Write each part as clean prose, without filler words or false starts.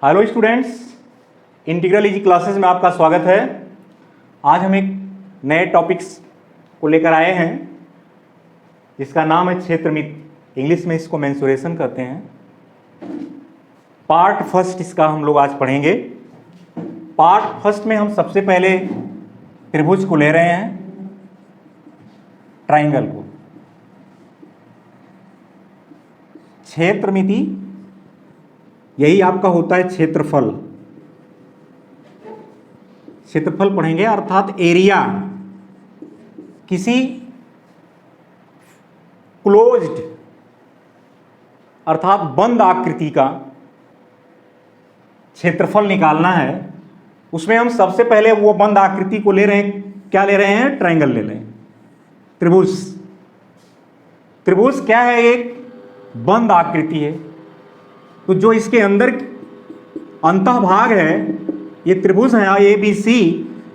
Hello students, integral easy classes में आपका स्वागत है। आज हम एक नए टॉपिक्स को लेकर आए हैं जिसका नाम है क्षेत्रमिति। इंग्लिश में इसको मेंसुरेशन कहते हैं। पार्ट फर्स्ट इसका हम लोग आज पढ़ेंगे। पार्ट फर्स्ट में हम सबसे पहले त्रिभुज को ले रहे हैं, ट्राइंगल को। क्षेत्रमिति यही आपका होता है क्षेत्रफल। क्षेत्रफल पढ़ेंगे अर्थात एरिया किसी क्लोज्ड अर्थात बंद आकृति का क्षेत्रफल निकालना है। उसमें हम सबसे पहले वो बंद आकृति को ले रहे हैं। क्या ले रहे हैं? ट्रायंगल ले रहे हैं, त्रिभुज। त्रिभुज क्या है? एक बंद आकृति है। तो जो इसके अंदर अंतः भाग है, ये त्रिभुज है ABC,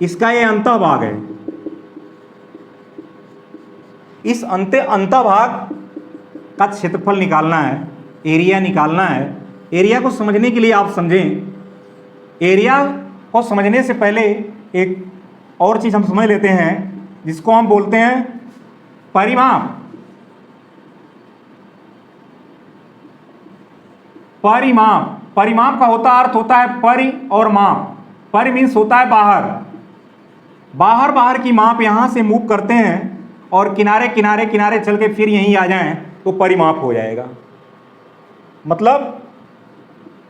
इसका ये अंतः भाग है। इस अंतः भाग का क्षेत्रफल निकालना है, एरिया निकालना है। एरिया को समझने के लिए आप समझें, एरिया को समझने से पहले एक और चीज हम समझ लेते हैं जिसको हम बोलते हैं परिमाप। परिमाप, परिमाप का अर्थ होता है परि और माप। परि मीन्स होता है बाहर। बाहर की माप यहां से मूव करते हैं और किनारे किनारे किनारे चल के फिर यहीं आ जाएं तो परिमाप हो जाएगा। मतलब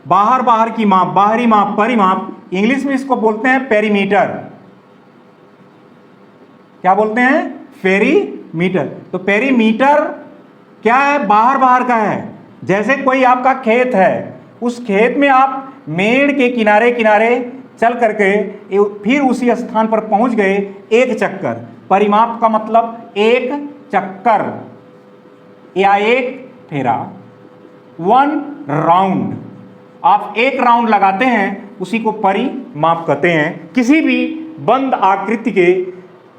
बाहर की माप, बाहरी माप, परिमाप। इंग्लिश में इसको बोलते हैं पेरीमीटर। क्या बोलते हैं? पेरीमीटर। तो पेरीमीटर क्या है? बाहर का है। जैसे कोई आपका खेत है, उस खेत में आप मेड़ के किनारे किनारे चल करके फिर उसी स्थान पर पहुंच गए एक चक्कर। परिमाप का मतलब एक चक्कर या एक फेरा, वन राउंड। आप एक राउंड लगाते हैं, उसी को परिमाप कहते हैं। किसी भी बंद आकृति के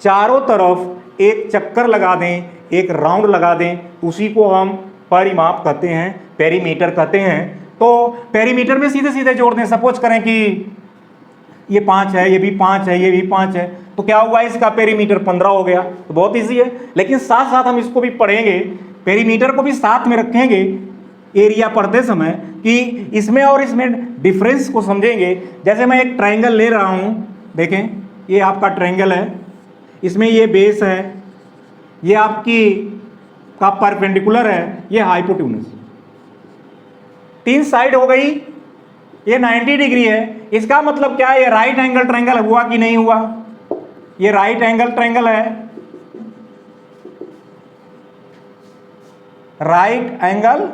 चारों तरफ एक चक्कर लगा दें, एक राउंड लगा दें, उसी को हम परिमाप कहते हैं, पेरीमीटर कहते हैं। तो पेरीमीटर में सीधे सीधे जोड़ दें। सपोज करें कि ये 5 है, ये भी 5 है, ये भी 5 है, तो क्या हुआ? इसका पेरीमीटर 15 हो गया। तो बहुत इजी है। लेकिन साथ साथ हम इसको भी पढ़ेंगे, पेरीमीटर को भी साथ में रखेंगे एरिया पढ़ते समय, कि इसमें और इसमें डिफरेंस को समझेंगे। जैसे मैं एक ट्रायंगल ले रहा हूं, देखें ये आपका ट्रायंगल है, इसमें ये बेस है, ये आपकी का परपेंडिकुलर है, ये हाइपोटेन्यूज। 3 साइड हो गई, ये 90 डिग्री है। इसका मतलब क्या है? ये राइट एंगल ट्रायंगल हुआ कि नहीं हुआ? ये राइट एंगल ट्रायंगल है, राइट एंगल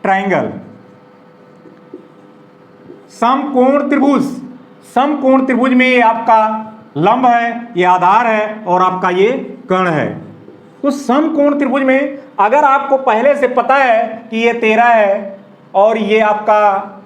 ट्रायंगल। समकोण त्रिभुज, समकोण त्रिभुज में ये आपका लंब है, ये आधार है और आपका ये कर्ण है। तो समकोण त्रिभुज में अगर आपको पहले से पता है कि ये 13 है और ये आपका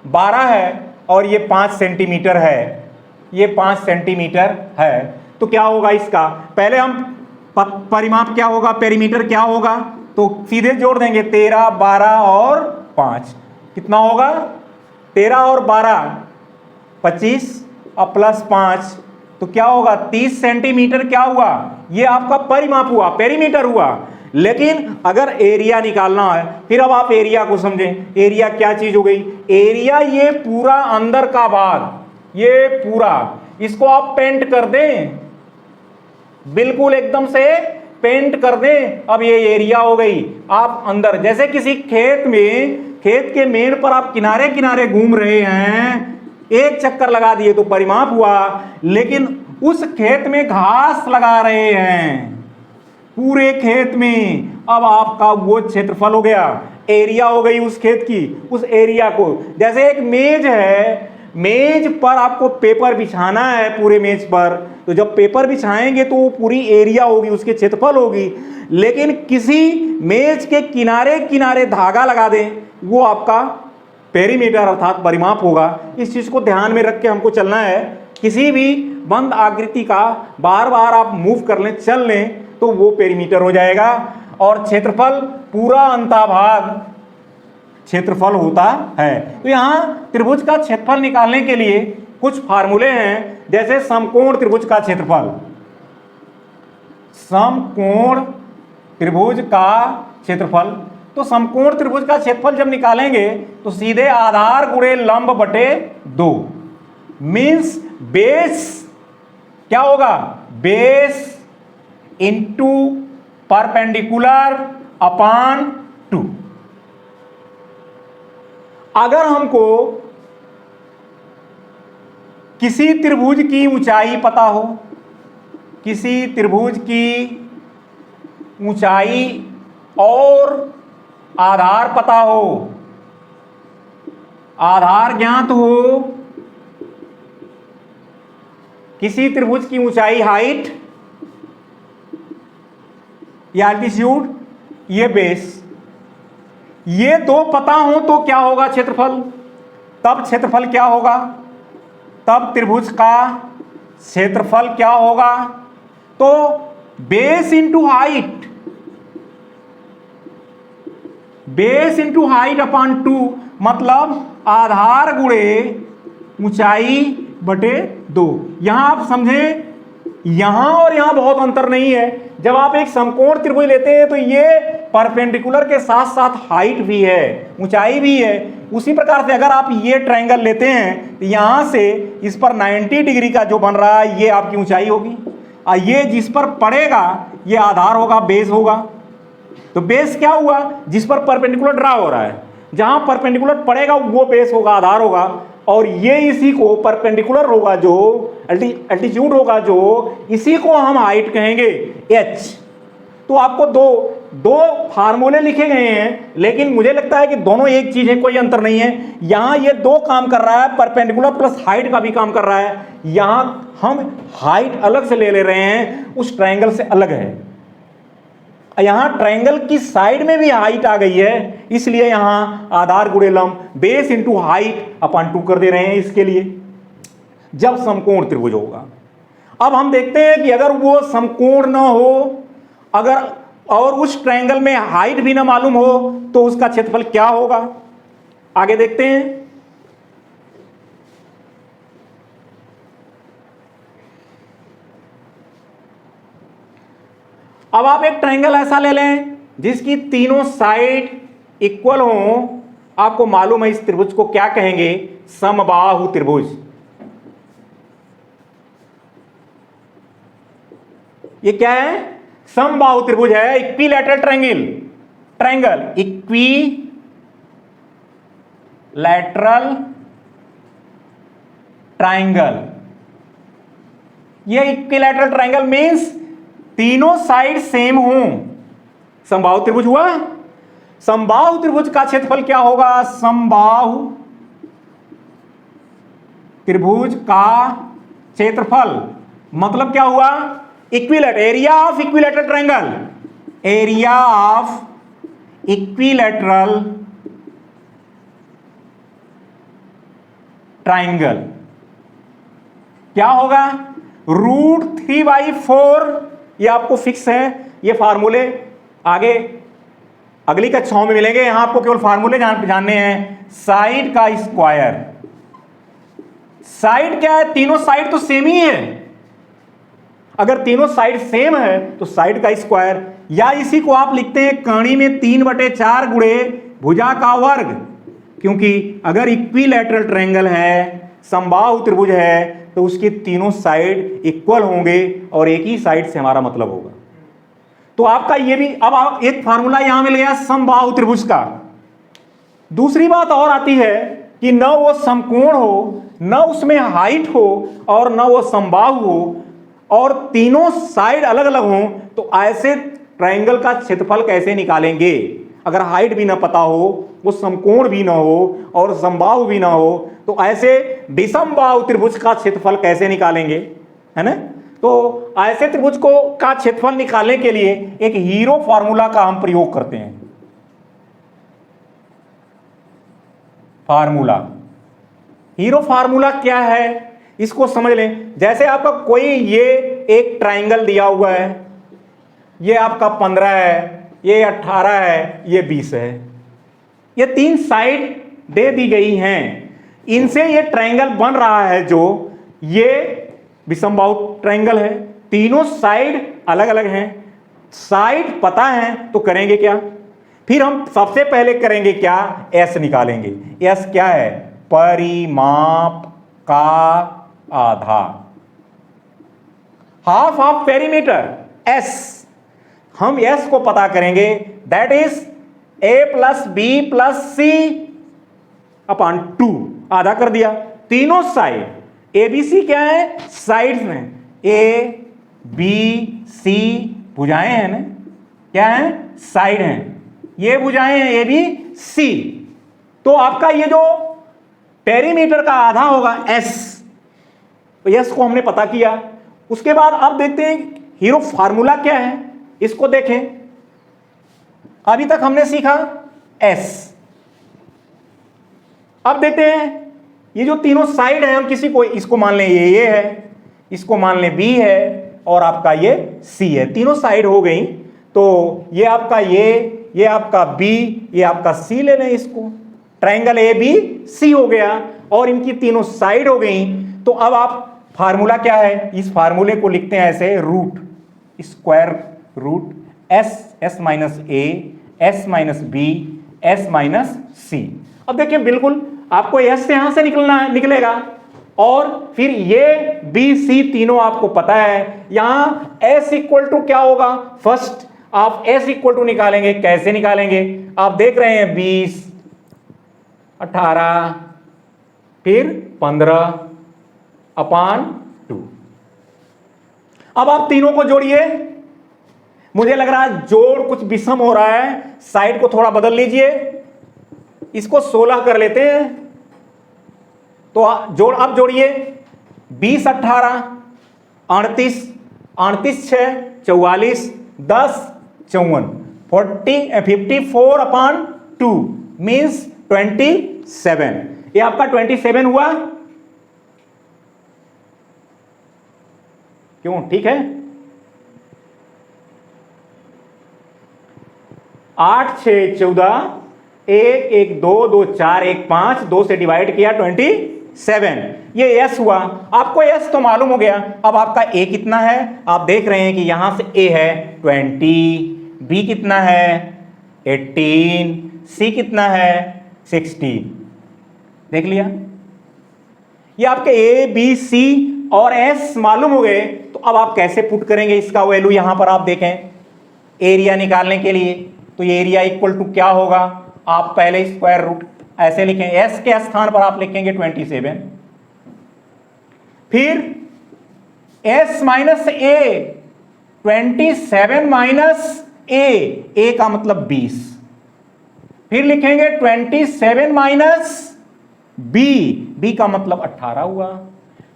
12 है और ये 5 सेंटीमीटर है, ये 5 सेंटीमीटर है, तो क्या होगा इसका? पहले हम परिमाप क्या होगा, पेरीमीटर क्या होगा, तो सीधे जोड़ देंगे 13, 12 और 5। कितना होगा? 13 और 12 25 और प्लस 5, तो क्या होगा? 30 सेंटीमीटर। क्या हुआ? ये आपका परिमाप हुआ, पेरीमीटर हुआ। लेकिन अगर एरिया निकालना है, फिर अब आप एरिया को समझें। एरिया क्या चीज हो गई? एरिया ये पूरा अंदर का भाग, ये पूरा, इसको आप पेंट कर दें, बिल्कुल एकदम से पेंट कर दें। अब ये एरिया हो गई। आप अंदर, जैसे किसी खेत में, खेत के मेड़ पर आप किनारे किनारे घूम रहे हैं, एक चक्कर लगा दिए तो परिमाप हुआ। लेकिन उस खेत में घास लगा रहे हैं पूरे खेत में, अब आपका वो क्षेत्रफल हो गया, एरिया हो गई उस खेत की। उस एरिया को, जैसे एक मेज है, मेज पर आपको पेपर बिछाना है पूरे मेज पर, तो जब पेपर बिछाएंगे तो वो पूरी एरिया होगी, उसके क्षेत्रफल होगी। लेकिन किसी मेज के किनारे किनारे धागा लगा दें, वो आपका पेरीमीटर अर्थात परिमाप होगा। इस चीज को ध्यान में रख के हमको चलना है। किसी भी बंद आकृति का बार बार आप मूव कर लें, चल लें, तो वो पेरीमीटर हो जाएगा। और क्षेत्रफल पूरा अंतःभाग क्षेत्रफल होता है। तो यहां त्रिभुज का क्षेत्रफल निकालने के लिए कुछ फार्मूले हैं, जैसे समकोण त्रिभुज का क्षेत्रफल। समकोण त्रिभुज का क्षेत्रफल, तो समकोण त्रिभुज का क्षेत्रफल जब निकालेंगे तो सीधे आधार गुणे लंब बटे 2 मीन्स बेस क्या होगा, बेस इंटू परपेंडिकुलर अपान 2। अगर हमको किसी त्रिभुज की ऊंचाई पता हो, किसी त्रिभुज की ऊंचाई और आधार पता हो, आधार ज्ञात हो, किसी त्रिभुज की ऊंचाई हाइट या एल्टीट्यूड, ये बेस, ये दो पता हो तो क्या होगा क्षेत्रफल, तब क्षेत्रफल क्या होगा, तब त्रिभुज का क्षेत्रफल क्या होगा, तो base into height, base into height upon 2 मतलब आधार गुणे ऊंचाई बटे 2। यहां आप समझें, यहां और यहां बहुत अंतर नहीं है। जब आप एक समकोण त्रिभुज लेते हैं तो ये परपेंडिकुलर के साथ साथ हाइट भी है, ऊंचाई भी है। उसी प्रकार से अगर आप ये ट्रायंगल लेते हैं तो यहां से इस पर 90 डिग्री का जो बन रहा है ये आपकी ऊंचाई होगी, और ये जिस पर पड़ेगा ये आधार होगा, बेस होगा। तो बेस क्या हुआ, जिस पर परपेंडिकुलर ड्रा हो रहा है, जहां परपेंडिकुलर पड़ेगा वो बेस होगा, आधार होगा, और ये इसी को परपेंडिकुलर होगा जो एल्टीट्यूड होगा, जो इसी को हम हाइट कहेंगे h। तो आपको दो फार्मूले लिखे गए हैं, लेकिन मुझे लगता है कि दोनों एक चीज है, कोई अंतर नहीं है। यहां ये दो काम कर रहा है, परपेंडिकुलर प्लस हाइट का भी काम कर रहा है। यहां हम हाइट अलग से ले रहे हैं, उस ट्रायंगल से अलग है। यहां ट्रायंगल की साइड में भी हाइट आ गई है, इसलिए यहां आधार गुणे लंब बेस इंटू हाइट अपान 2 कर दे रहे हैं इसके लिए, जब समकोण त्रिभुज होगा। अब हम देखते हैं कि अगर वो समकोण ना हो, अगर और उस ट्रायंगल में हाइट भी ना मालूम हो, तो उसका क्षेत्रफल क्या होगा, आगे देखते हैं। अब आप एक ट्रायंगल ऐसा ले लें जिसकी तीनों साइड इक्वल हो। आपको मालूम है इस त्रिभुज को क्या कहेंगे, समबाहु त्रिभुज। ये क्या है, समबाहु त्रिभुज है, equilateral triangle, triangle equilateral triangle. ये इक्विलैटरल ट्रायंगल मींस तीनों साइड सेम हो, समबाहु त्रिभुज हुआ। समबाहु त्रिभुज का क्षेत्रफल क्या होगा, समबाहु त्रिभुज का क्षेत्रफल मतलब क्या हुआ, equilateral, area of equilateral triangle, area of equilateral triangle क्या होगा, √3/4। ये आपको फिक्स है, ये फार्मूले आगे अगली कक्षाओं में मिलेंगे। यहां आपको केवल फार्मूले जानने हैं। साइड का स्क्वायर, साइड क्या है, तीनों साइड तो सेम ही है। अगर तीनों साइड सेम है तो साइड का स्क्वायर, या इसी को आप लिखते हैं कर्ण में 3/4 गुणे भुजा का वर्ग, क्योंकि अगर इक्विलैटरल ट्रायंगल है, समबाहु त्रिभुज है, तो उसके तीनों साइड इक्वल होंगे और एक ही साइड से हमारा मतलब होगा। तो आपका ये भी, अब आप एक फार्मूला यहां मिल गया समबाहु त्रिभुज का। दूसरी बात और आती है कि न वो समकोण हो, न उसमें हाइट हो, और न वो समबाहु हो, और तीनों साइड अलग अलग हो, तो ऐसे ट्रायंगल का क्षेत्रफल कैसे निकालेंगे। अगर हाइट भी ना पता हो, वो समकोण भी ना हो और समबाहु भी ना हो, तो ऐसे विषमबाहु त्रिभुज का क्षेत्रफल कैसे निकालेंगे, है ना। तो ऐसे त्रिभुज को का क्षेत्रफल निकालने के लिए एक हीरो फार्मूला का हम प्रयोग करते हैं। फार्मूला, हीरो फार्मूला क्या है इसको समझ लें। जैसे आपका कोई ये एक ट्रायंगल दिया हुआ है, ये आपका 15 है, ये 18 है, ये 20 है। ये 3 साइड दे दी गई हैं, इनसे ये ट्रायंगल बन रहा है, जो ये विषमबाहु ट्रायंगल है। तीनों साइड अलग अलग हैं, साइड पता है तो करेंगे क्या, फिर हम सबसे पहले करेंगे क्या, एस निकालेंगे। एस क्या है, परिमाप का आधा, हाफ ऑफ पेरीमीटर। एस, हम एस को पता करेंगे, that is A plus B plus C upon 2, आधा कर दिया। तीनों साइड, ए बी सी क्या है, साइड्स में, ए बी सी भुजाएं हैं ना, क्या है, साइड हैं, ये भुजाएं हैं ए बी सी। तो आपका ये जो पेरीमीटर का आधा होगा एस, तो एस को हमने पता किया। उसके बाद अब देखते हैं हीरो फार्मूला क्या है, इसको देखें। अभी तक हमने सीखा एस, अब देखते हैं ये जो तीनों साइड है, हम किसी को, इसको मान लें ये है, इसको मान लें बी है, और आपका ये सी है। तीनों साइड हो गई, तो ये आपका ये आपका बी, ये आपका सी ले लें इसको, ट्रायंगल ए बी सी हो गया, और इनकी तीनों साइड हो गई। तो अब आप फार्मूला क्या है, इस फार्मूले को लिखते हैं ऐसे, root square root S minus A S minus B S minus C. अब देखिए बिल्कुल आपको एस से यहां से निकलेगा, और फिर ये बी सी तीनों आपको पता है। यहां एस इक्वल टू क्या होगा, फर्स्ट आप एस इक्वल टू निकालेंगे। कैसे निकालेंगे, आप देख रहे हैं 20, 18, फिर 15 अपॉन 2। अब आप तीनों को जोड़िए, मुझे लग रहा है जोड़ कुछ विषम हो रहा है, साइड को थोड़ा बदल लीजिए, इसको 16 कर लेते हैं। तो अब जोड़िए, 20, 18, 38, 38, 6, 44, 10, 54, 54 अपॉन 2 मीन्स 27। ये आपका 27 हुआ, क्यों, ठीक है। 8, 6, 14, 1, 1, 2, 2, 4, 1, 5, 2 से डिवाइड किया 27, ये एस हुआ। आपको एस तो मालूम हो गया। अब आपका ए कितना है, आप देख रहे हैं कि यहां से ए है 20, बी कितना है 18, सी कितना है 16, देख लिया। ये आपके ए बी सी और एस मालूम हो गए। तो अब आप कैसे पुट करेंगे इसका वैल्यू, यहां पर आप देखें एरिया निकालने के लिए, तो ये एरिया इक्वल टू क्या होगा, आप पहले स्क्वायर रूट ऐसे लिखें, एस के स्थान पर आप लिखेंगे 27, फिर एस माइनस ए, 27 माइनस ए का मतलब 20, फिर लिखेंगे 27 माइनस बी का मतलब 18 हुआ,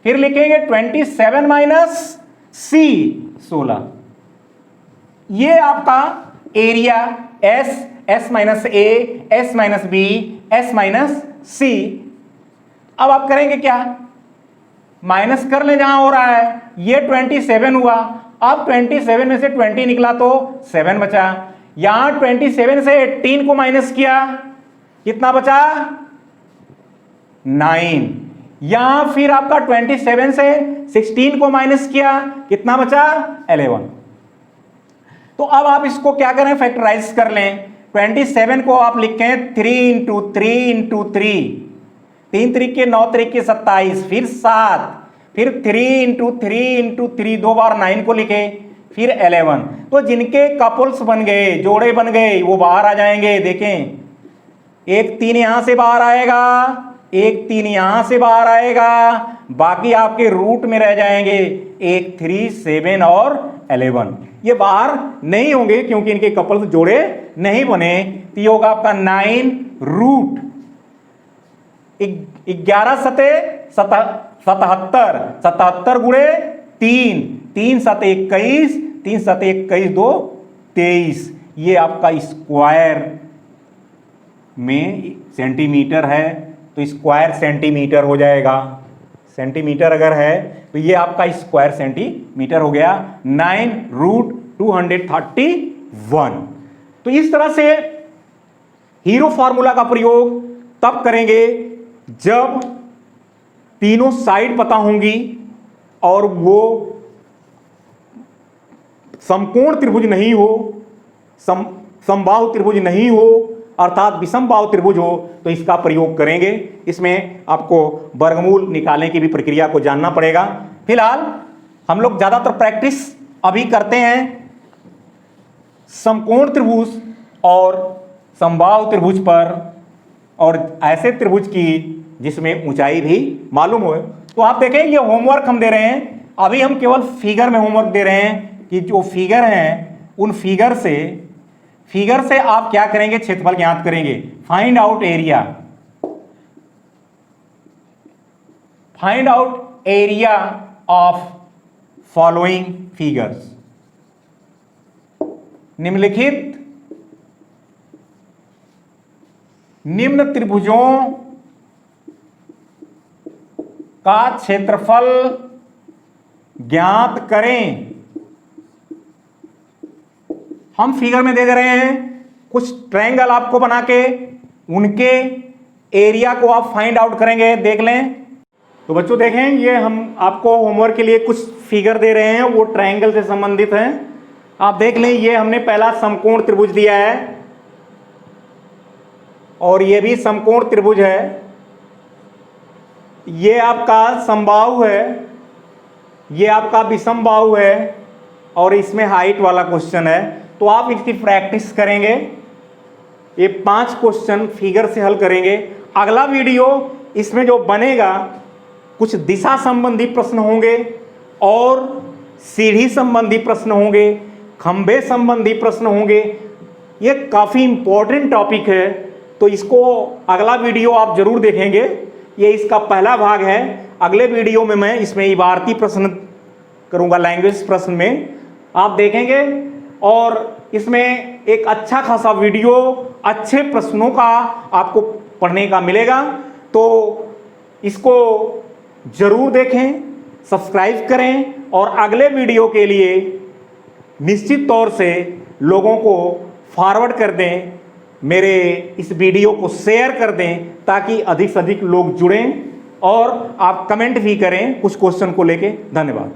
फिर लिखेंगे 27 माइनस सी 16। ये आपका area S minus A, S minus B, S minus C. अब आप करेंगे क्या, माइनस कर ले जहां हो रहा है, ये 27 हुआ। अब 27 में से 20 निकला तो 7 बचा। यहां 27 से 18 को माइनस किया, कितना बचा 9। यहां फिर आपका 27 से 16 को माइनस किया, कितना बचा 11। तो अब आप इसको क्या करें, फैक्टराइज कर लें। 27 को आप लिखें 3 इंटू 3 इंटू 3, 3 तरीके 9 तरीके 27, फिर 7, फिर 3 इंटू 3 इंटू 3, 2 बार 9 को लिखे, फिर 11। तो जिनके कपल्स बन गए, जोड़े बन गए, वो बाहर आ जाएंगे। देखें, एक 3 यहां से बाहर आएगा, एक 3 यहां से बाहर आएगा, बाकी आपके रूट में रह जाएंगे 1, 3, 7 और 11। ये बाहर नहीं होंगे क्योंकि इनके कपल्स जोड़े नहीं बने। तो ये होगा आपका 9 रूट 11 सते 77, 77 गुणे 3, 3 सते 21, 3 सते 21, 2 23। ये आपका स्क्वायर में सेंटीमीटर है, तो स्क्वायर सेंटीमीटर हो जाएगा। सेंटीमीटर अगर है तो ये आपका स्क्वायर सेंटीमीटर हो गया 9 रूट 231। तो इस तरह से हीरो फॉर्मूला का प्रयोग तब करेंगे जब तीनों साइड पता होंगी और वो समकोण त्रिभुज नहीं हो, समबाहु त्रिभुज नहीं हो, अर्थात विषमबाहु त्रिभुज हो, तो इसका प्रयोग करेंगे। इसमें आपको वर्गमूल निकालने की भी प्रक्रिया को जानना पड़ेगा। फिलहाल हम लोग ज्यादातर प्रैक्टिस अभी करते हैं समकोण त्रिभुज और समबाहु त्रिभुज पर, और ऐसे त्रिभुज की जिसमें ऊंचाई भी मालूम हो। तो आप देखें, ये होमवर्क हम दे रहे हैं, अभी हम केवल फिगर में होमवर्क दे रहे हैं कि जो फिगर हैं उन फिगर से आप क्या करेंगे, क्षेत्रफल ज्ञात करेंगे। Find out area of following figures. निम्न त्रिभुजों का क्षेत्रफल ज्ञात करें। हम फिगर में दे रहे हैं कुछ ट्रायंगल आपको बना के, उनके एरिया को आप फाइंड आउट करेंगे। देख लें। तो बच्चों देखें, ये हम आपको होमवर्क के लिए कुछ फिगर दे रहे हैं, वो ट्रायंगल से संबंधित हैं। आप देख लें, ये हमने पहला समकोण त्रिभुज दिया है और ये भी समकोण त्रिभुज है। ये आपका समबाहु है, ये आपका विषमबाहु है, और इसमें हाइट वाला क्वेश्चन है। तो आप इसकी प्रैक्टिस करेंगे, ये 5 क्वेश्चन फिगर से हल करेंगे। अगला वीडियो इसमें जो बनेगा, कुछ दिशा संबंधी प्रश्न होंगे और सीढ़ी संबंधी प्रश्न होंगे, खंभे संबंधी प्रश्न होंगे। ये काफ़ी इंपॉर्टेंट टॉपिक है, तो इसको अगला वीडियो आप जरूर देखेंगे। ये इसका पहला भाग है। अगले वीडियो में मैं इसमें इबारती प्रश्न करूंगा, लैंग्वेज प्रश्न में आप देखेंगे, और इसमें एक अच्छा खासा वीडियो अच्छे प्रश्नों का आपको पढ़ने का मिलेगा। तो इसको जरूर देखें, सब्सक्राइब करें, और अगले वीडियो के लिए निश्चित तौर से लोगों को फॉरवर्ड कर दें, मेरे इस वीडियो को शेयर कर दें, ताकि अधिक से अधिक लोग जुड़ें, और आप कमेंट भी करें कुछ क्वेश्चन को लेके। धन्यवाद।